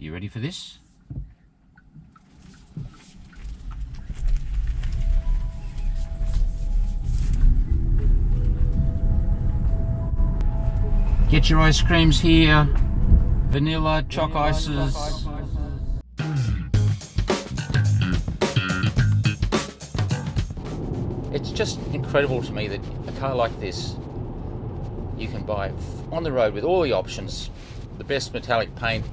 You ready for this? Get your ice creams here. Vanilla, choc ices. It's just incredible to me that a car like this you can buy on the road with all the options, the best metallic paint,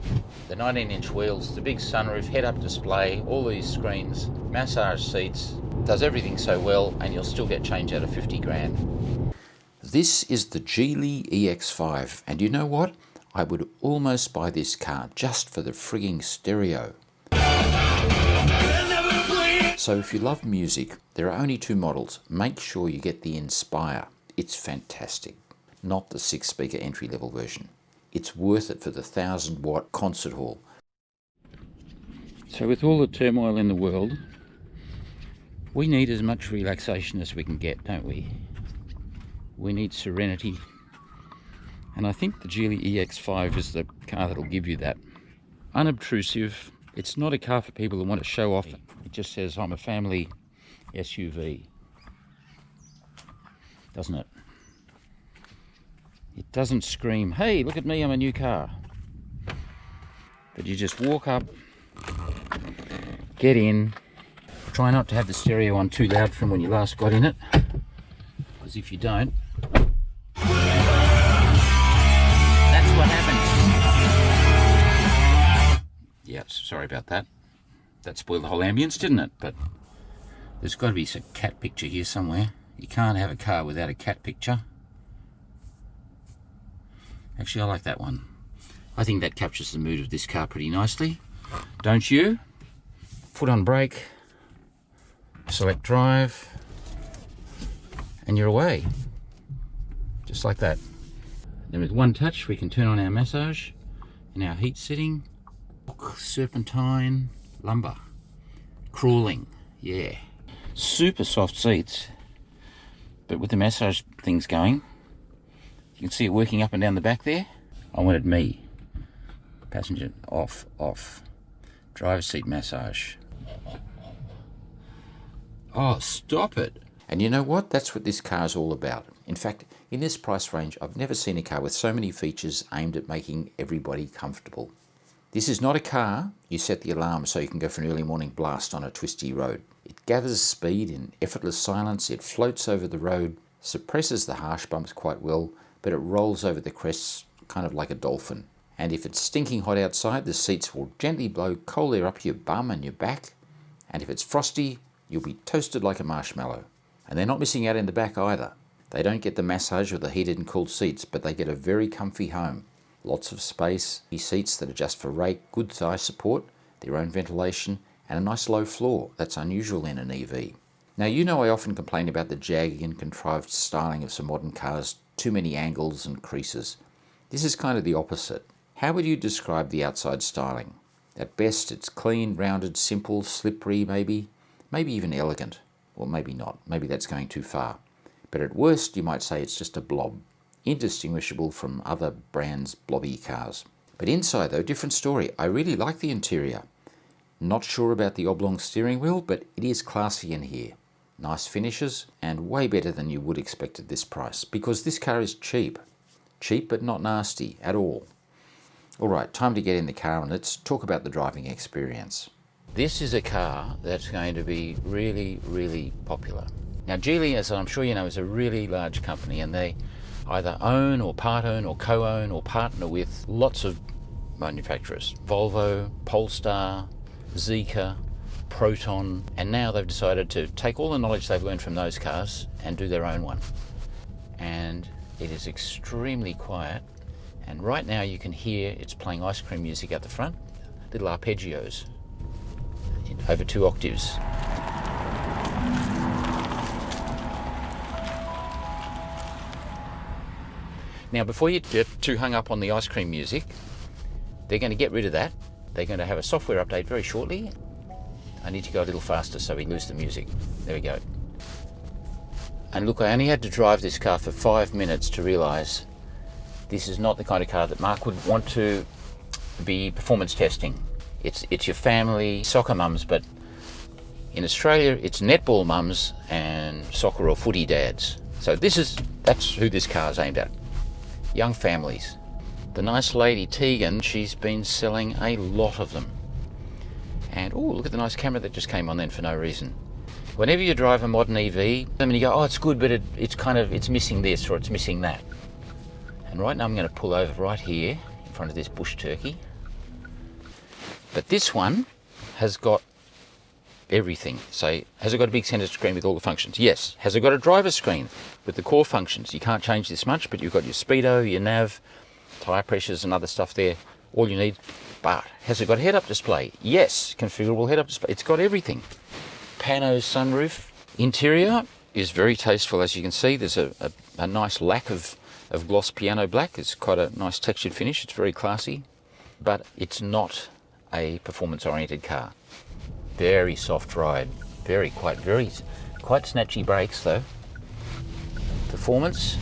the 19-inch wheels, the big sunroof, head-up display, all these screens, massage seats, does everything so well, and you'll still get change out of 50 grand. This is the GEELY EX5, and you know what? I would almost buy this car just for the frigging stereo. So if you love music, there are only two models. Make sure you get the Inspire. It's fantastic. Not the 6-speaker entry-level version. It's worth it for the 1,000-watt concert hall. So with all the turmoil in the world, we need as much relaxation as we can get, don't we? We need serenity. And I think the GEELY EX5 is the car that'll give you that. Unobtrusive. It's not a car for people who want to show off. It just says, I'm a family SUV. Doesn't it? It doesn't scream, hey, look at me, I'm a new car. But you just walk up, get in. Try not to have the stereo on too loud from when you last got in it, because if you don't, that's what happens. Yeah, sorry about that. That spoiled the whole ambience, didn't it? But there's got to be some cat picture here somewhere. You can't have a car without a cat picture. Actually, I like that one. I think that captures the mood of this car pretty nicely. Don't you? Foot on brake, select drive, and you're away. Just like that. Then with one touch, we can turn on our massage and our heat setting. Serpentine, lumbar, crawling, yeah. Super soft seats, but with the massage things going, you can see it working up and down the back there. I wanted me. Passenger, off, off. Driver's seat massage. Oh, stop it. And you know what? That's what this car is all about. In fact, in this price range, I've never seen a car with so many features aimed at making everybody comfortable. This is not a car you set the alarm so you can go for an early morning blast on a twisty road. It gathers speed in effortless silence, it floats over the road, suppresses the harsh bumps quite well, but it rolls over the crests kind of like a dolphin. And if it's stinking hot outside, the seats will gently blow cold air up your bum and your back. And if it's frosty, you'll be toasted like a marshmallow. And they're not missing out in the back either. They don't get the massage or the heated and cooled seats, but they get a very comfy home. Lots of space, seats that adjust for rake, good thigh support, their own ventilation, and a nice low floor. That's unusual in an EV. Now, you know I often complain about the jagging and contrived styling of some modern cars, too many angles and creases. This is kind of the opposite. How would you describe the outside styling? At best, it's clean, rounded, simple, slippery maybe even elegant. Or maybe not, maybe that's going too far. But at worst, you might say it's just a blob, indistinguishable from other brands' blobby cars. But inside though, different story. I really like the interior. Not sure about the oblong steering wheel, but it is classy in here. Nice finishes, and way better than you would expect at this price, because this car is cheap. Cheap but not nasty at all. Alright, time to get in the car and let's talk about the driving experience. This is a car that's going to be really, really popular. Now GEELY, as I'm sure you know, is a really large company, and they either own or part own or co-own or partner with lots of manufacturers. Volvo, Polestar, Zeekr, Proton, and now they've decided to take all the knowledge they've learned from those cars and do their own one. And it is extremely quiet, and right now you can hear it's playing ice cream music out the front, little arpeggios over 2 octaves. Now, before you get too hung up on the ice cream music, they're going to get rid of that. They're going to have a software update very shortly. I need to go a little faster so we lose the music. There we go. And look, I only had to drive this car for 5 minutes to realise this is not the kind of car that Mark would want to be performance testing. It's your family soccer mums, but in Australia it's netball mums and soccer or footy dads. So that's who this car's aimed at. Young families. The nice lady Tegan, she's been selling a lot of them. And oh, look at the nice camera that just came on then for no reason. Whenever you drive a modern EV, and you go, oh, it's good, but it's missing this or it's missing that. And right now I'm going to pull over right here in front of this bush turkey. But this one has got everything. So has it got a big center screen with all the functions? Yes. Has it got a driver screen with the core functions? You can't change this much, but you've got your speedo, your nav, tyre pressures and other stuff there, all you need. But has it got a head-up display? Yes, configurable head-up display. It's got everything. Pano sunroof. Interior is very tasteful, as you can see. There's a nice lack of gloss piano black. It's quite a nice textured finish. It's very classy, but it's not a performance-oriented car. Very soft ride. Quite snatchy brakes though. Performance.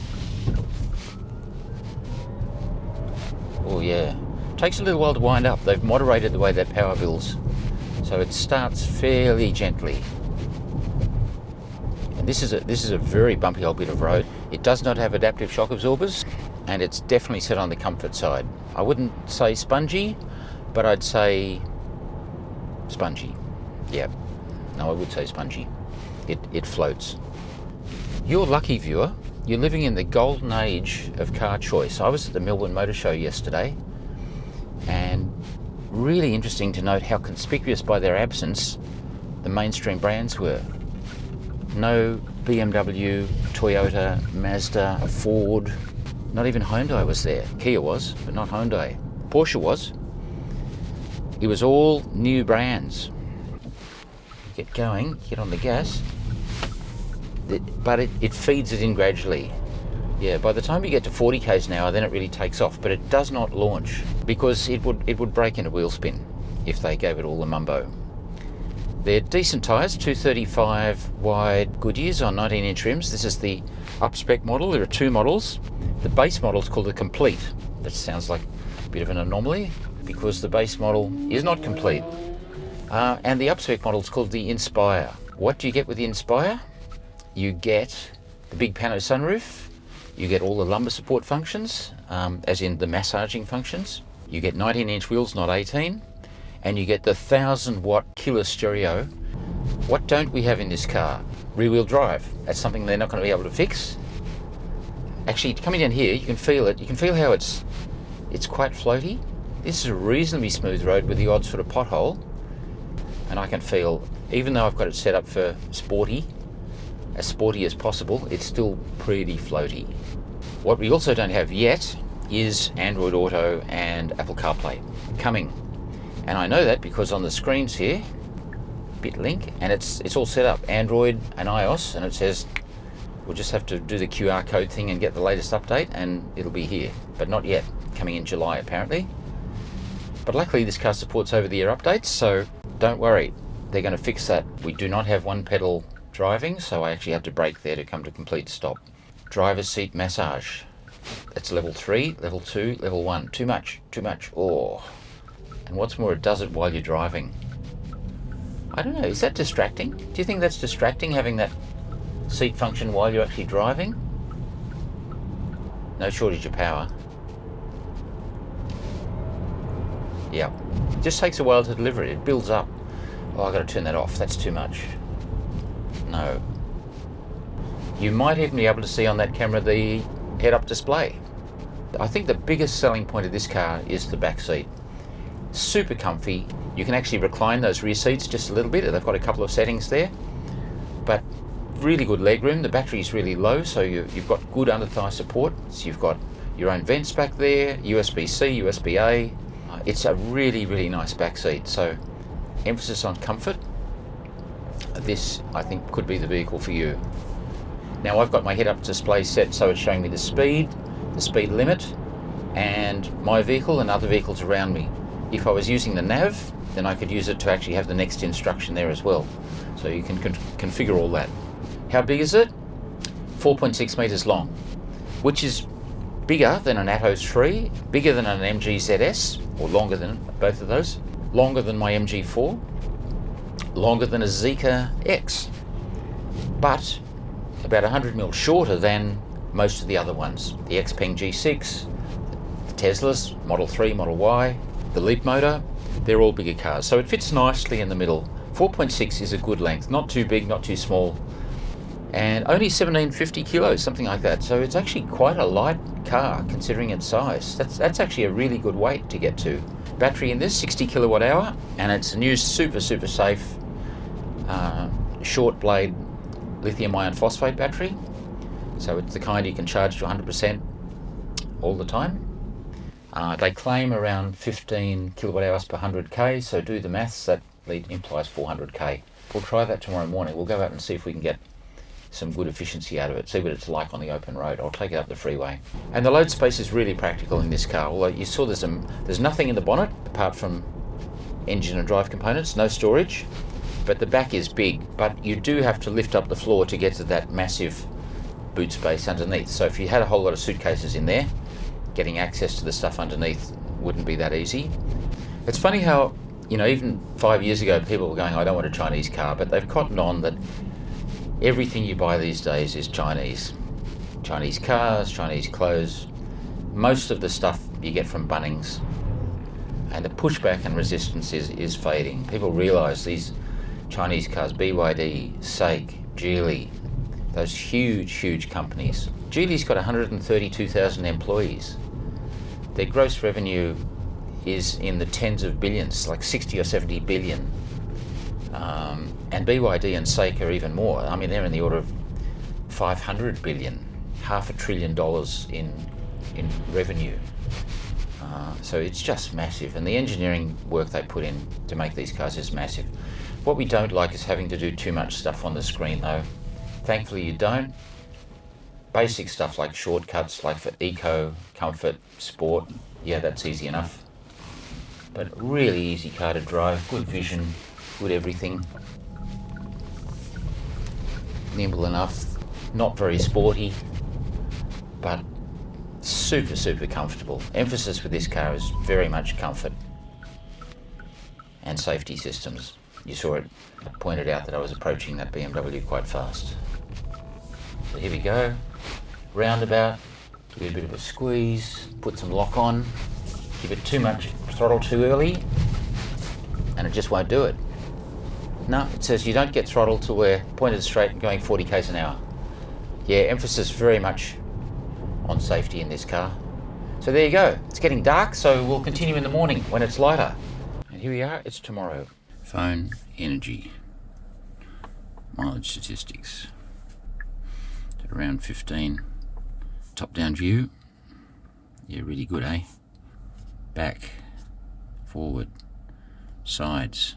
Oh yeah. Takes a little while to wind up. They've moderated the way that power builds, so it starts fairly gently. And this is a very bumpy old bit of road. It does not have adaptive shock absorbers, and it's definitely set on the comfort side. I wouldn't say spongy, but I'd say spongy. Yeah, no, I would say spongy. It floats. You're lucky, viewer. You're living in the golden age of car choice. I was at the Melbourne Motor Show yesterday, and really interesting to note how conspicuous by their absence the mainstream brands were. No BMW, Toyota, Mazda, Ford, not even Hyundai was there. Kia was, but not Hyundai. Porsche was. It was all new brands. Get going, get on the gas, but it feeds it in gradually. Yeah, by the time you get to 40 k's an hour, then it really takes off, but it does not launch because it would break into wheel spin if they gave it all the mumbo. They're decent tyres, 235 wide Goodyears on 19-inch rims. This is the up-spec model. There are two models. The base model is called the Complete. That sounds like a bit of an anomaly because the base model is not complete. And the up-spec model is called the Inspire. What do you get with the Inspire? You get the big pano sunroof, you get all the lumbar support functions, as in the massaging functions. You get 19-inch wheels, not 18, and you get the 1000-watt killer stereo. What don't we have in this car? Rear-wheel drive. That's something they're not going to be able to fix. Actually, coming down here, you can feel it. You can feel how it's quite floaty. This is a reasonably smooth road with the odd sort of pothole. And I can feel, even though I've got it set up for sporty as possible, it's still pretty floaty. What we also don't have yet is Android Auto and Apple CarPlay coming. And I know that because on the screens here, BitLink, and it's all set up, Android and iOS, and it says we'll just have to do the QR code thing and get the latest update and it'll be here, but not yet, coming in July apparently. But luckily this car supports over-the-air updates, so don't worry, they're going to fix that. We do not have one pedal driving, so I actually have to brake there to come to complete stop. Driver's seat massage. That's level 3, level 2, level 1. Too much. Oh. And what's more, it does it while you're driving. I don't know, is that distracting? Do you think that's distracting, having that seat function while you're actually driving? No shortage of power. Yeah, it just takes a while to deliver it. It builds up. Oh, I've got to turn that off. That's too much. No. You might even be able to see on that camera the head-up display. I think the biggest selling point of this car is the back seat. Super comfy. You can actually recline those rear seats just a little bit. They've got a couple of settings there, but really good leg room. The battery is really low, so you've got good under-thigh support. So you've got your own vents back there, USB-C, USB-A. It's a really, really nice back seat. So emphasis on comfort. This, I think, could be the vehicle for you. Now I've got my head-up display set so it's showing me the speed limit, and my vehicle and other vehicles around me. If I was using the nav, then I could use it to actually have the next instruction there as well. So you can configure all that. How big is it? 4.6 meters long, which is bigger than an Atto 3, bigger than an MG ZS, or longer than both of those, longer than my MG4, longer than a Zeekr X, but about 100mm shorter than most of the other ones. The Xpeng G6, the Teslas, Model 3, Model Y, the Leap motor, they're all bigger cars. So it fits nicely in the middle. 4.6 is a good length, not too big, not too small, and only 1750 kilos, something like that. So it's actually quite a light car considering its size. That's actually a really good weight to get to. Battery in this, 60 kilowatt hour, and it's a new super safe short blade lithium iron phosphate battery. So it's the kind you can charge to 100% all the time. They claim around 15 kilowatt hours per 100k, so do the maths, that implies 400k. We'll try that tomorrow morning. We'll go out and see if we can get some good efficiency out of it, see what it's like on the open road. I'll take it up the freeway. And the load space is really practical in this car. Although you saw there's nothing in the bonnet apart from engine and drive components, no storage, but the back is big. But you do have to lift up the floor to get to that massive boot space underneath. So if you had a whole lot of suitcases in there, getting access to the stuff underneath wouldn't be that easy. It's funny how, even 5 years ago people were going, I don't want a Chinese car, but they've cottoned on that everything you buy these days is Chinese. Chinese cars, Chinese clothes, most of the stuff you get from Bunnings. And the pushback and resistance is fading. People realise these Chinese cars, BYD, SAIC, GEELY, those huge companies. GEELY's got 132,000 employees. Their gross revenue is in the tens of billions, like 60 or 70 billion. And BYD and SAIC are even more. I mean, they're in the order of 500 billion, $500 billion in revenue. So it's just massive. And the engineering work they put in to make these cars is massive. What we don't like is having to do too much stuff on the screen, though. Thankfully, you don't. Basic stuff like shortcuts, like for eco, comfort, sport, yeah, that's easy enough. But really easy car to drive, good vision, good everything. Nimble enough, not very sporty, but super comfortable. Emphasis with this car is very much comfort and safety systems. You saw it pointed out that I was approaching that BMW quite fast. So here we go, roundabout, do a bit of a squeeze, put some lock on, give it too much throttle too early, and it just won't do it. No, it says you don't get throttle till we're pointed straight and going 40 k's an hour. Yeah, emphasis very much on safety in this car. So there you go. It's getting dark, so we'll continue in the morning when it's lighter. And here we are, it's tomorrow. Phone, energy, mileage statistics. At around 15. Top-down view. Yeah, really good, eh? Back, forward, sides.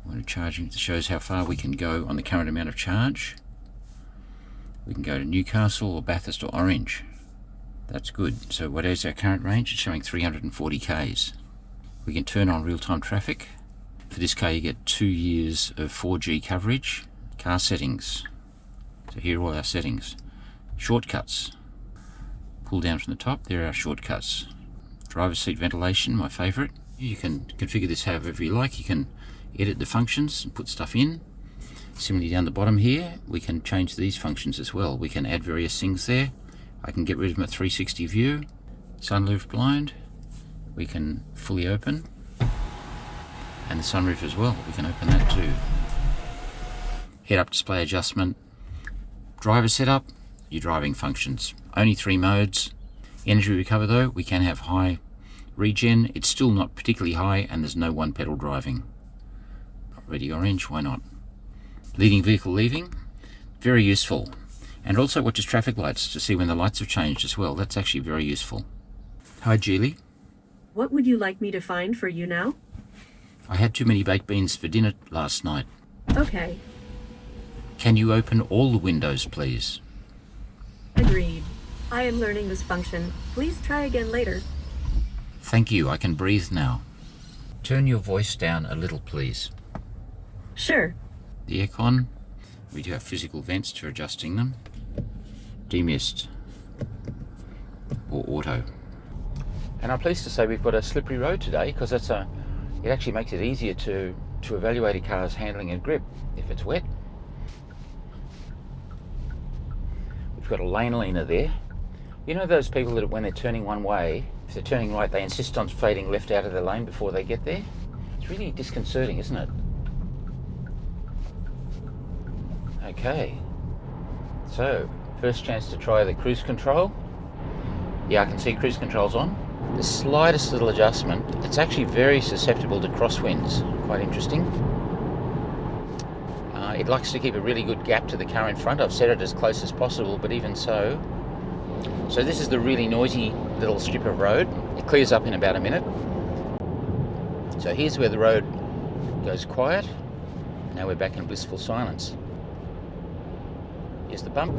When charging, it shows how far we can go on the current amount of charge. We can go to Newcastle or Bathurst or Orange. That's good. So what is our current range? It's showing 340 k's. We can turn on real-time traffic. For this car you get 2 years of 4G coverage. Car settings. So here are all our settings. Shortcuts. Pull down from the top, there are our shortcuts. Driver's seat ventilation, my favourite. You can configure this however you like. You can edit the functions and put stuff in. Similarly down the bottom here, we can change these functions as well. We can add various things there. I can get rid of my 360 view, sunroof blind. We can fully open, and the sunroof as well. We can open that too. Head-up display adjustment. Driver setup, your driving functions. Only 3 modes. Energy recover though, we can have high regen. It's still not particularly high, and there's no one pedal driving. Ready orange, why not? Leading vehicle leaving, very useful. And also watches traffic lights to see when the lights have changed as well. That's actually very useful. Hi GEELY. What would you like me to find for you now? I had too many baked beans for dinner last night. Okay. Can you open all the windows, please? Agreed. I am learning this function. Please try again later. Thank you, I can breathe now. Turn your voice down a little, please. Sure. The aircon, we do have physical vents for adjusting them. Demist or auto. And I'm pleased to say we've got a slippery road today, because it actually makes it easier to evaluate a car's handling and grip if it's wet. We've got a lane leaner there. You know those people that when they're turning one way, if they're turning right, they insist on fading left out of their lane before they get there? It's really disconcerting, isn't it? Okay, so first chance to try the cruise control. Yeah, I can see cruise control's on. The slightest little adjustment, it's actually very susceptible to crosswinds. Quite interesting. It likes to keep a really good gap to the car in front. I've set it as close as possible, but even so. So this is the really noisy little strip of road. It clears up in about a minute. So here's where the road goes quiet. Now we're back in blissful silence. Here's the bump.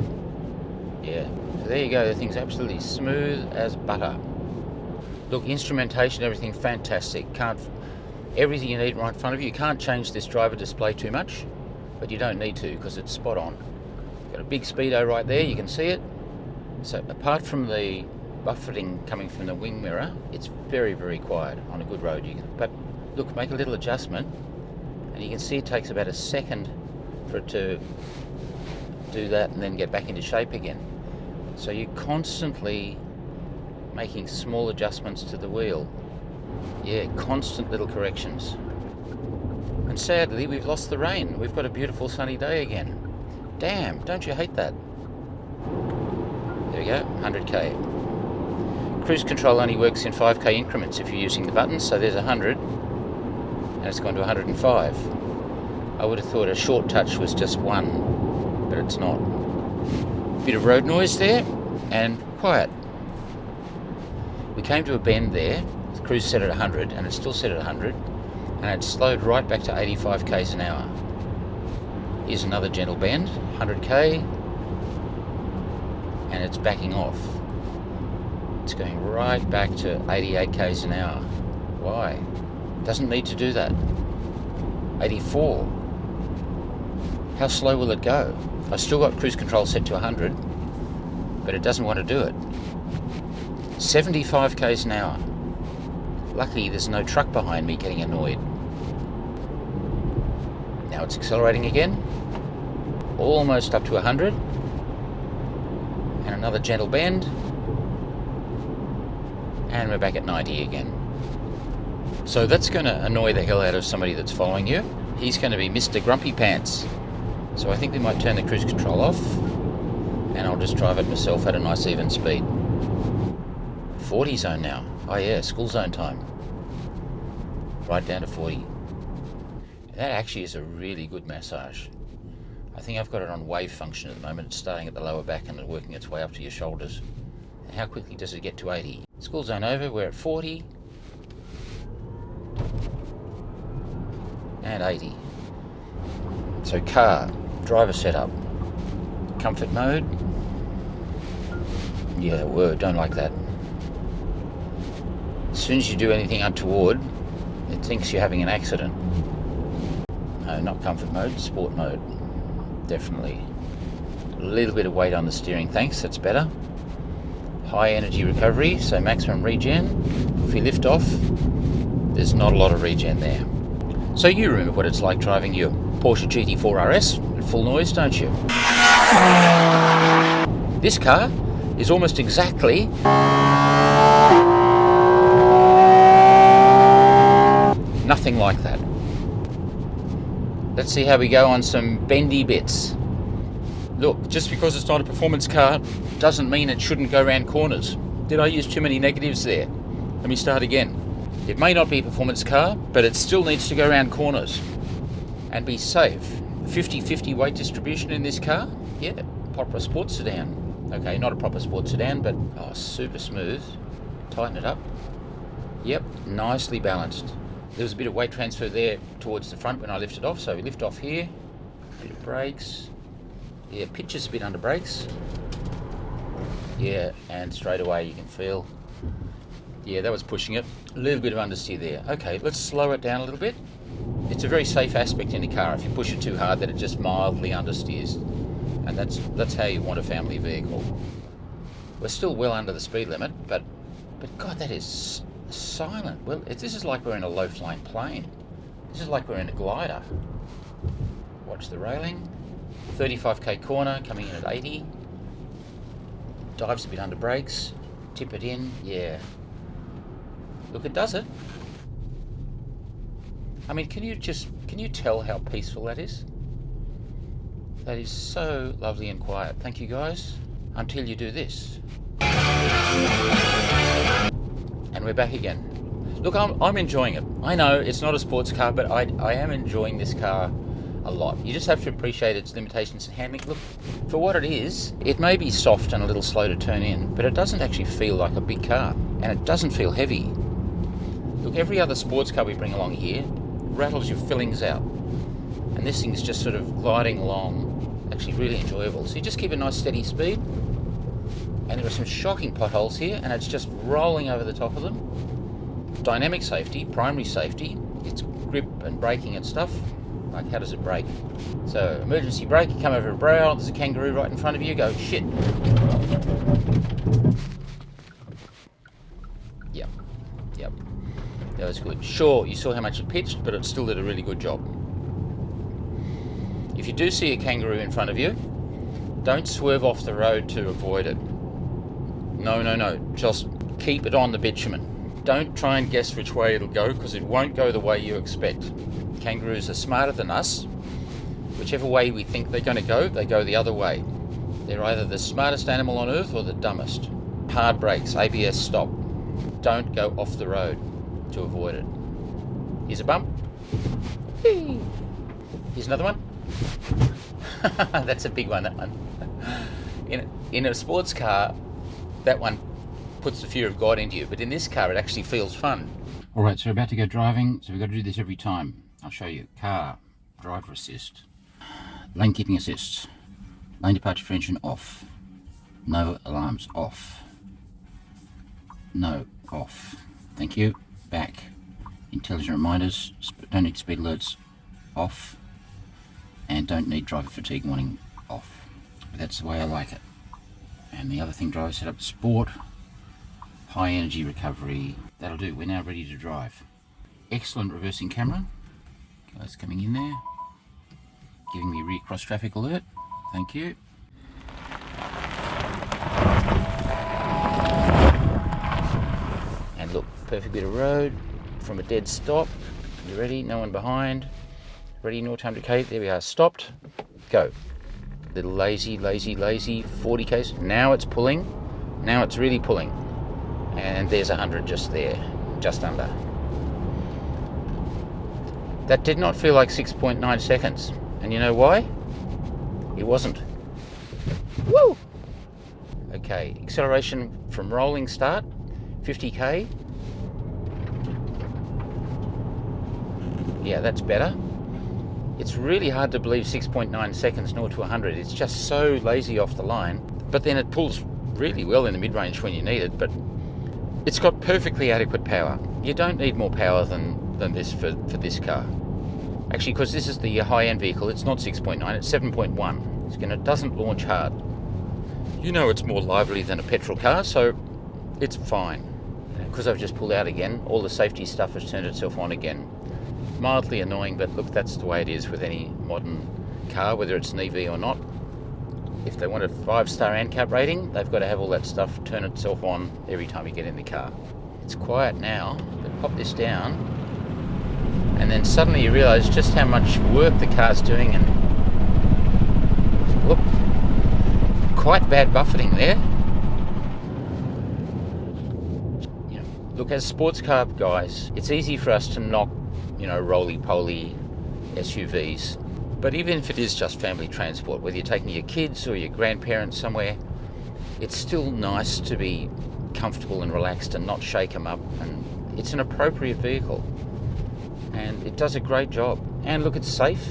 Yeah, so there you go. The thing's absolutely smooth as butter. Look, instrumentation, everything fantastic. Everything you need right in front of you. You can't change this driver display too much, but you don't need to because it's spot on. Got a big speedo right there, you can see it. So apart from the buffeting coming from the wing mirror, it's very, very quiet on a good road. But look, make a little adjustment, and you can see it takes about a second for it to do that and then get back into shape again. So you're constantly making small adjustments to the wheel. Yeah, constant little corrections. And sadly, we've lost the rain. We've got a beautiful sunny day again. Damn, don't you hate that? There we go, 100k. Cruise control only works in 5k increments if you're using the buttons, so there's 100, and it's gone to 105. I would have thought a short touch was just 1, but it's not. Bit of road noise there, and quiet. We came to a bend there, the cruise set at 100, and it's still set at 100, and it slowed right back to 85 k's an hour. Here's another gentle bend, 100k, and it's backing off. It's going right back to 88 k's an hour. Why? Doesn't need to do that. 84. How slow will it go? I've still got cruise control set to 100, but it doesn't want to do it. 75 k's an hour. Lucky there's no truck behind me getting annoyed. Now it's accelerating again. Almost up to 100. And another gentle bend. And we're back at 90 again. So that's going to annoy the hell out of somebody that's following you. He's going to be Mr. Grumpy Pants. So I think we might turn the cruise control off, and I'll just drive it myself at a nice even speed. 40 zone now. Oh yeah, school zone time. Right down to 40. That actually is a really good massage. I think I've got it on wave function at the moment. It's starting at the lower back and working its way up to your shoulders. And how quickly does it get to 80? School zone over, we're at 40. And 80. So car, driver setup, comfort mode. Yeah, word, don't like that. As soon as you do anything untoward, it thinks you're having an accident. No, not comfort mode, sport mode. Definitely. A little bit of weight on the steering, thanks, that's better. High energy recovery, so maximum regen. If we lift off, there's not a lot of regen there. So you remember what it's like driving your Porsche GT4 RS at full noise, don't you? This car is almost exactly nothing like that. Let's see how we go on some bendy bits. Look, just because it's not a performance car doesn't mean it shouldn't go around corners. Did I use too many negatives there? Let me start again. It may not be a performance car, but it still needs to go around corners and be safe. 50-50 weight distribution in this car. Yeah, proper sports sedan. Okay, not a proper sports sedan, but oh, super smooth. Tighten it up. Yep, nicely balanced. There was a bit of weight transfer there towards the front when I lifted off, so we lift off here. Bit of brakes. Yeah, pitches a bit under brakes. Yeah, and straight away you can feel. Yeah, that was pushing it. A little bit of understeer there. Okay, let's slow it down a little bit. It's a very safe aspect in a car. If you push it too hard, that it just mildly understeers. And that's how you want a family vehicle. We're still well under the speed limit, but But God, that is silent. Well, this is like we're in a low-flying plane. This is like we're in a glider. Watch the railing. 35k corner, coming in at 80. Dives a bit under brakes. Tip it in. Yeah. Look, it does it. I mean, can you tell how peaceful that is? That is so lovely and quiet. Thank you, guys. Until you do this. And we're back again. Look, I'm enjoying it. I know it's not a sports car, but I am enjoying this car a lot. You just have to appreciate its limitations in handling. Look, for what it is, it may be soft and a little slow to turn in, but it doesn't actually feel like a big car, and it doesn't feel heavy. Look, every other sports car we bring along here rattles your fillings out, and this thing's just sort of gliding along, actually really enjoyable. So you just keep a nice steady speed, and there are some shocking potholes here, and it's just rolling over the top of them. Dynamic safety, primary safety, it's grip and braking and stuff. Like, how does it brake? So, emergency brake, you come over a brow, there's a kangaroo right in front of you, go, shit. Yep. That was good. Sure, you saw how much it pitched, but it still did a really good job. If you do see a kangaroo in front of you, don't swerve off the road to avoid it. No. Just keep it on the bitumen. Don't try and guess which way it'll go, because it won't go the way you expect. Kangaroos are smarter than us. Whichever way we think they're going to go, they go the other way. They're either the smartest animal on earth or the dumbest. Hard brakes, ABS stop. Don't go off the road to avoid it. Here's a bump. Whee! Here's another one. That's a big one, that one. In a sports car, that one puts the fear of God into you, but in this car it actually feels fun. Alright, so we're about to go driving, so we've got to do this every time. I'll show you. Car, driver assist, lane keeping assist, lane departure prevention off, no alarms off, no off, thank you, back, intelligent reminders, don't need speed alerts off, and don't need driver fatigue warning off. But that's the way I like it. And the other thing, driver setup, sport, high energy recovery, that'll do. We're now ready to drive. Excellent reversing camera. Guys coming in there, giving me rear cross traffic alert. Thank you. And look, perfect bit of road from a dead stop. You ready? No one behind. Ready? No time to cave. There we are. Stopped. Go. Little lazy 40 k's. Now it's pulling. Now it's really pulling. And there's 100 just there, just under. That did not feel like 6.9 seconds. And you know why? It wasn't. Woo! Okay, acceleration from rolling start, 50k. Yeah, that's better. It's really hard to believe 6.9 seconds 0 to 100. It's just so lazy off the line. But then it pulls really well in the mid-range when you need it. But it's got perfectly adequate power. You don't need more power than this for this car. Actually, because this is the high-end vehicle, it's not 6.9, it's 7.1. It doesn't launch hard. You know it's more lively than a petrol car, so it's fine. Because I've just pulled out again, all the safety stuff has turned itself on again. Mildly annoying, but look, that's the way it is with any modern car, whether it's an EV or not. If they want a 5-star ANCAP rating, they've got to have all that stuff turn itself on every time you get in the car. It's quiet now, but pop this down, and then suddenly you realise just how much work the car's doing, and look, quite bad buffeting there. Look, as sports car guys, it's easy for us to knock, roly-poly SUVs. But even if it is just family transport, whether you're taking your kids or your grandparents somewhere, it's still nice to be comfortable and relaxed and not shake them up. And it's an appropriate vehicle. And it does a great job. And look, it's safe.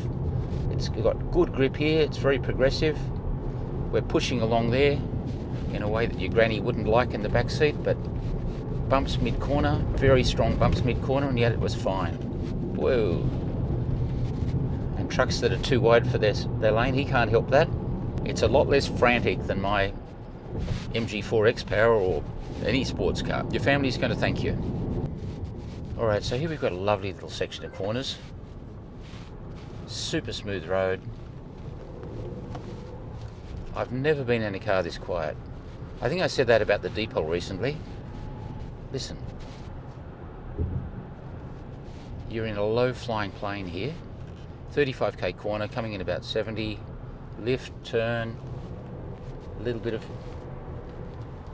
It's got good grip here. It's very progressive. We're pushing along there in a way that your granny wouldn't like in the back seat, but bumps mid-corner, very strong bumps mid-corner, and yet it was fine. Whoa. And trucks that are too wide for their lane, he can't help that. It's a lot less frantic than my MG4 X-Power or any sports car. Your family's going to thank you. Alright, so here we've got a lovely little section of corners. Super smooth road. I've never been in a car this quiet. I think I said that about the Depot recently. Listen. You're in a low flying plane here. 35k corner, coming in about 70. Lift, turn. A little bit of...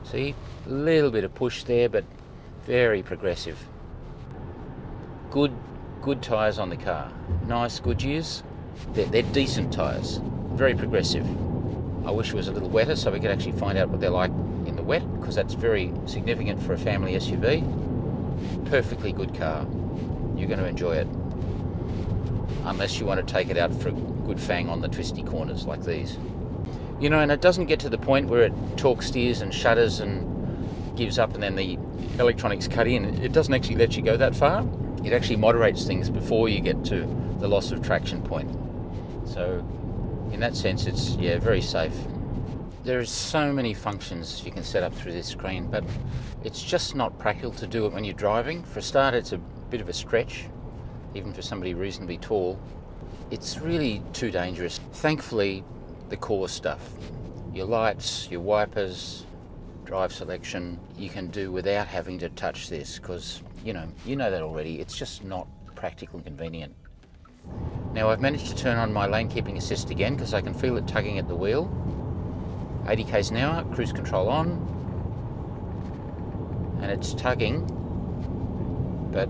See? A little bit of push there, but very progressive. Good tyres on the car. Nice Goodyears. They're decent tyres. Very progressive. I wish it was a little wetter so we could actually find out what they're like in the wet, because that's very significant for a family SUV. Perfectly good car. You're going to enjoy it. Unless you want to take it out for a good fang on the twisty corners like these. You know, and it doesn't get to the point where it torque steers and shudders and gives up and then the electronics cut in. It doesn't actually let you go that far. It actually moderates things before you get to the loss of traction point. So in that sense, it's, yeah, very safe. There are so many functions you can set up through this screen, but it's just not practical to do it when you're driving. For a start, it's a bit of a stretch, even for somebody reasonably tall. It's really too dangerous. Thankfully, the core stuff, your lights, your wipers, drive selection, you can do without having to touch this, because you know that already. It's just not practical and convenient. Now I've managed to turn on my lane keeping assist again because I can feel it tugging at the wheel. 80 k's an hour, cruise control on, and it's tugging, but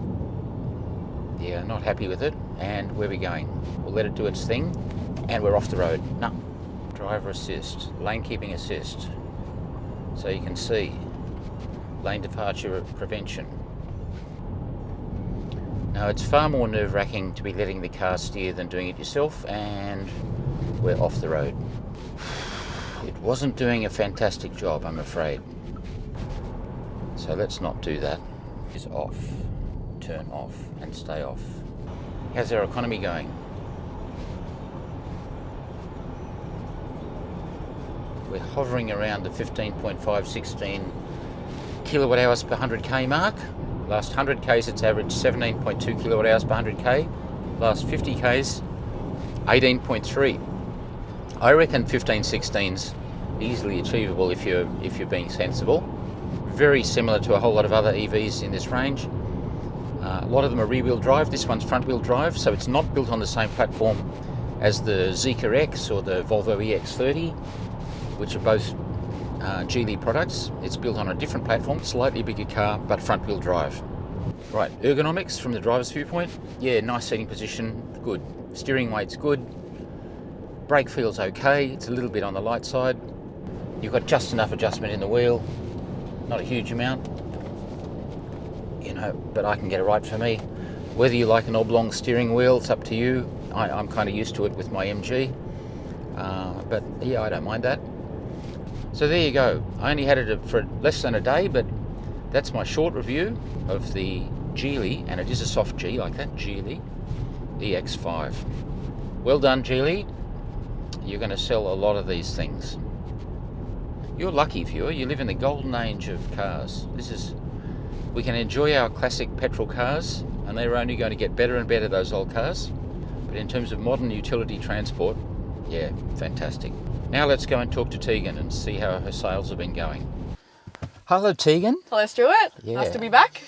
yeah, not happy with it. And where are we going? We'll let it do its thing, and we're off the road. No. Driver assist, lane keeping assist, so you can see lane departure prevention. Now it's far more nerve-wracking to be letting the car steer than doing it yourself, and we're off the road. It wasn't doing a fantastic job, I'm afraid. So let's not do that. It's off, turn off, and stay off. How's our economy going? We're hovering around the 15.5, 16 kilowatt hours per 100k mark. Last 100 k's it's averaged 17.2 kilowatt hours per 100k. Last 50 k's 18.3. I reckon 15, 16's easily achievable if you're being sensible. Very similar to a whole lot of other EVs in this range. A lot of them are rear-wheel drive. This one's front-wheel drive, so it's not built on the same platform as the Zeekr X or the Volvo EX30, which are both GEELY products. It's built on a different platform, slightly bigger car, but front-wheel drive. Right, ergonomics from the driver's viewpoint. Yeah, nice seating position, good. Steering weight's good. Brake feels okay, it's a little bit on the light side. You've got just enough adjustment in the wheel, not a huge amount. You know, but I can get it right for me. Whether you like an oblong steering wheel, it's up to you. I'm kind of used to it with my MG. But yeah, I don't mind that. So there you go. I only had it for less than a day, but that's my short review of the GEELY, and it is a soft G like that, GEELY EX5. Well done, GEELY. You're going to sell a lot of these things. You're lucky, viewer. You live in the golden age of cars. We can enjoy our classic petrol cars, and they're only going to get better and better, those old cars. But in terms of modern utility transport, yeah, fantastic. Now let's go and talk to Tegan and see how her sales have been going. Hello, Tegan. Hello, Stuart. Yeah. Nice to be back.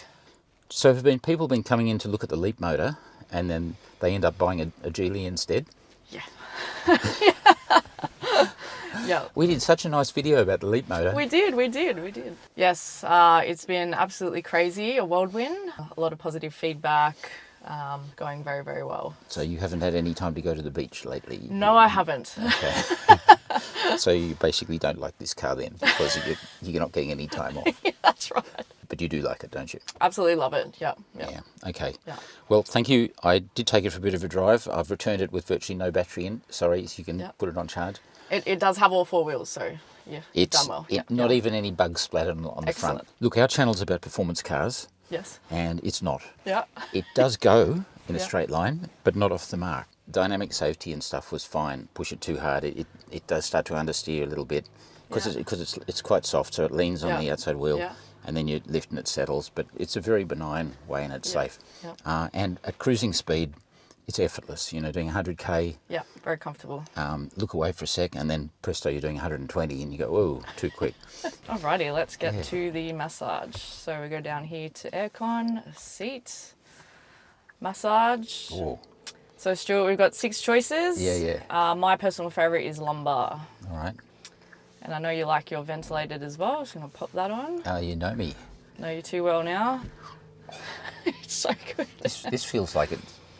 So have people been coming in to look at the Leap motor, and then they end up buying a GEELY instead? Yeah. Yeah. We did such a nice video about the Leap motor. We did. Yes, it's been absolutely crazy, a whirlwind. A lot of positive feedback, going very, very well. So you haven't had any time to go to the beach lately? No, I haven't. Okay. So you basically don't like this car then, because you're not getting any time off. Yeah, that's right. But you do like it, don't you? Absolutely love it. Yeah. Okay. Yeah. Well, thank you. I did take it for a bit of a drive. I've returned it with virtually no battery in. Sorry, so you can put it on charge. It does have all four wheels, so yeah, It's done well. Not even any bugs splattered on the front. Look, our channel's about performance cars. Yes. And it's not. Yeah. It does go in a straight line, but not off the mark. Dynamic safety and stuff was fine. Push it too hard, it does start to understeer a little bit. because it's quite soft, so it leans on Yeah. the outside wheel, Yeah. and then you lift and it settles. But it's a very benign way, and it's safe. Yeah. And at cruising speed, it's effortless. You know, doing 100k, Yeah, very comfortable. look away for a sec, and then presto, you're doing 120, and you go, whoa, too quick. Alrighty, let's get to the massage. So we go down here to aircon, seat, massage. Oh, So Stuart, we've got 6 choices. Yeah. My personal favourite is lumbar. all right. And I know you like your ventilated as well, so I'm going to pop that on. You know me. Know you too well now. It's so good. This feels like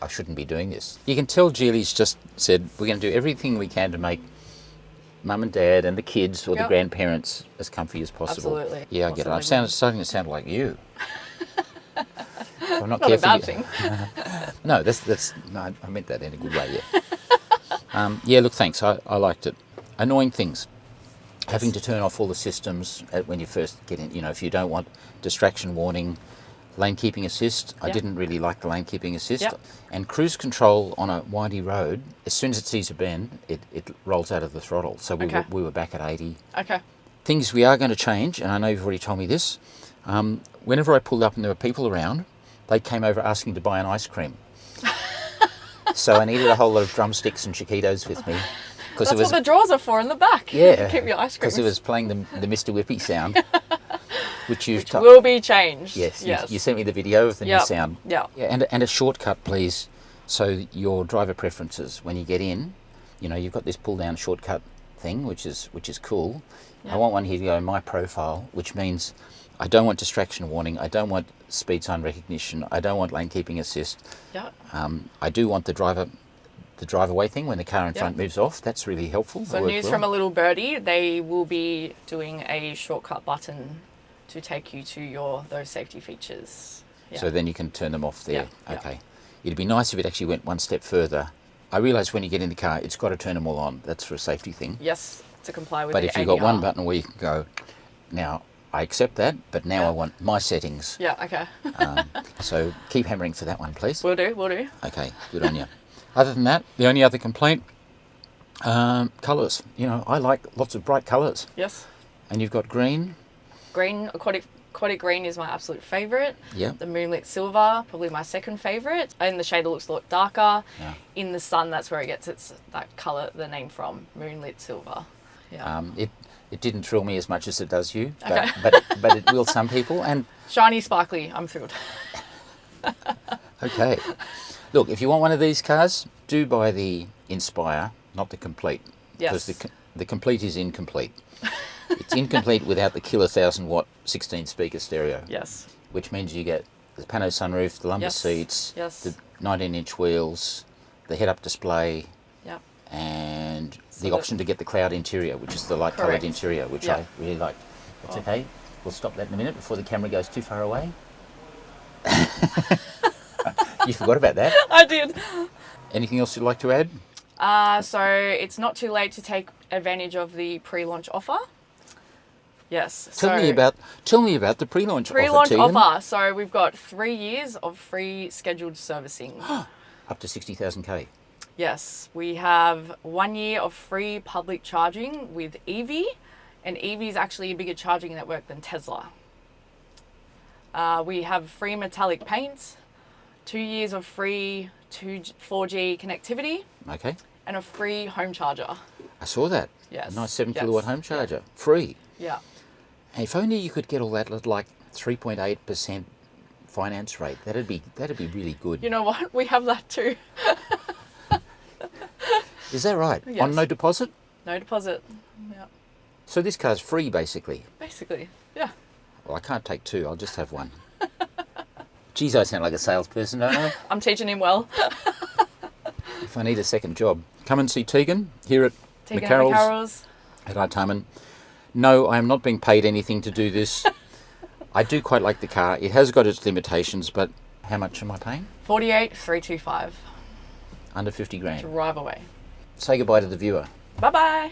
I shouldn't be doing this. You can tell Geely's just said, we're going to do everything we can to make mum and dad and the kids or the grandparents as comfy as possible. Absolutely. Yeah, I get it. I'm starting to sound like you. So I'm not Not a careful. bad thing. No, no, I meant that in a good way, yeah. Yeah, look, thanks. I liked it. Annoying things. Having to turn off all the systems when you first get in. You know, if you don't want distraction warning, lane keeping assist. I didn't really like the lane keeping assist. Yep. And cruise control on a windy road, as soon as it sees a bend, it rolls out of the throttle. So we were back at 80. Okay. Things we are going to change, and I know you've already told me this. Whenever I pulled up and there were people around, they came over asking to buy an ice cream. So I needed a whole lot of drumsticks and chiquitos with me. That's what the drawers are for in the back. Yeah, Keep your ice cream. because it was playing the Mr. Whippy sound, which will be changed. Yes. You sent me the video of the new sound. Yeah. Yeah, and a shortcut, please. So your driver preferences when you get in, you know, you've got this pull down shortcut thing, which is cool. I want one here to go my profile, which means I don't want distraction warning. I don't want speed sign recognition. I don't want lane keeping assist. Yeah. I do want the drive away thing when the car in front moves off. That's really helpful. So news from a little birdie, they will be doing a shortcut button to take you to those safety features. Yeah. So then you can turn them off there. Yeah. Okay. It'd be nice if it actually went one step further. I realise when you get in the car, it's got to turn them all on. That's for a safety thing. Yes, to comply with But the if you've ADR. got one button where you can go, now I accept that, but now I want my settings. Yeah, okay. So keep hammering for that one, please. Will do. Okay, good on you. Other than that, the only other complaint, colours. You know, I like lots of bright colours. Yes. And you've got green. Green, aquatic green is my absolute favourite. Yeah. The moonlit silver, probably my second favourite. In the shade it looks a lot darker. Yeah. In the sun, that's where it gets that colour, the name from, moonlit silver. Yeah. It didn't thrill me as much as it does you, Okay. but it will some people. And Shiny, sparkly, I'm thrilled. okay. Look, if you want one of these cars, do buy the Inspire, not the Complete. Yes. Because the Complete is incomplete. It's incomplete without the killer 1,000-watt 16-speaker stereo. Yes. Which means you get the pano sunroof, the lumbar seats, the 19-inch wheels, the head-up display, Yep. and the option to get the cloud interior, which is the light-coloured interior, which I really like. That's okay. We'll stop that in a minute before the camera goes too far away. You forgot about that. I did. Anything else you'd like to add? So it's not too late to take advantage of the pre-launch offer. Yes. Tell me about the pre-launch offer. Pre-launch Tegan. offer. So we've got 3 years of free scheduled servicing. Up to 60,000k. Yes, we have 1 year of free public charging with EV, and EV is actually a bigger charging network than Tesla. We have free metallic paint, 2 years of free 4G connectivity, Okay. and a free home charger. I saw that. Yes. A nice 7 Yes. kilowatt home charger. Free. Yeah. And if only you could get all that at like 3.8% finance rate. That'd be really good. You know what? We have that too. Is that right? Yes. On no deposit? No deposit. Yeah. So this car's free basically. Basically. Yeah. Well, I can't take two. I'll just have one. Geez, I sound like a salesperson, don't I? I'm teaching him well. If I need a second job. Come and see Tegan here at Tegan McCarroll's at Artarmon. No, I am not being paid anything to do this. I do quite like the car. It has got its limitations, but how much am I paying? 48,325. Under 50 grand. Drive away. Say goodbye to the viewer. Bye bye.